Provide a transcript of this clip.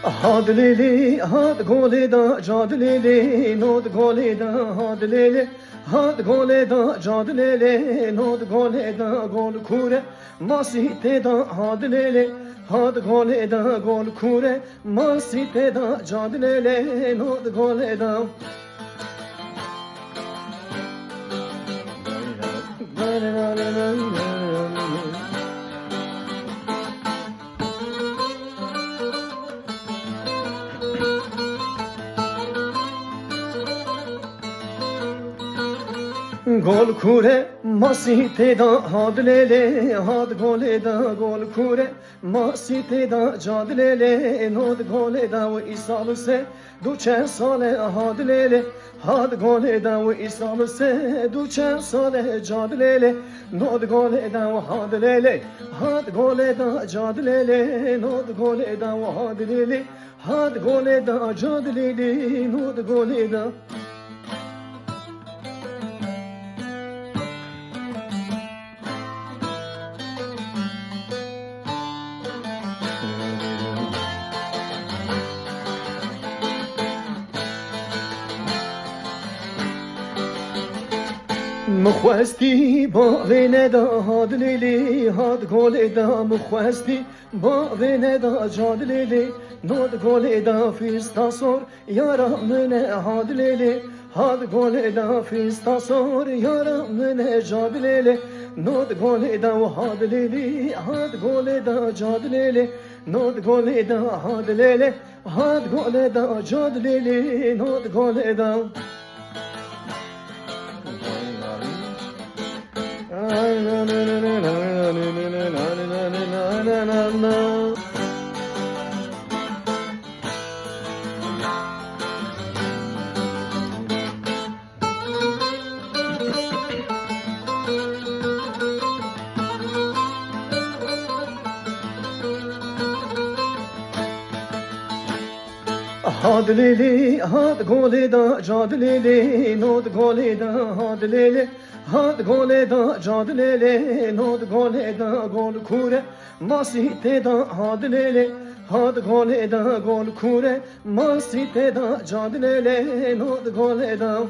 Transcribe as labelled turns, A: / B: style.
A: Had lili, had gole da, cad lili, nod gole da, had lili, had gole da, cad lili, nod gole da, gol kure, masite da, had lili, had gole da, gol kure, masite da, cad lili, nod gole da. Gol kure masite da had lele had gole da gol kure masite da cad lele nod gole da ve isal se duçe sale had lele had gole da ve isal se duçe sale cad lele nod gole da ve had lele had gole da cad lele nod gole da ve had lele had gole da cad lele nod gole da. مخواستی با ویندا هاد لیلی هاد گولیدا مخواستی با ویندا جاد لیلی نود گولیدا فیستا سور یارا من هاد لیلی هاد گولیدا فیستا سور یارا من جاد لیلی نود گولیدا و هاد لیلی هاد گولیدا جاد لیلی نود گولیدا هاد لیلی هاد گولیدا جاد لیلی نود گولیدا. Had lili, had gole da, cad lili, nod gole da, had lili, had gole da, cad lili, nod gole da, gol kure, masite da, had lili, had gole da, gol kure, masite da, cad lili, nod gole da.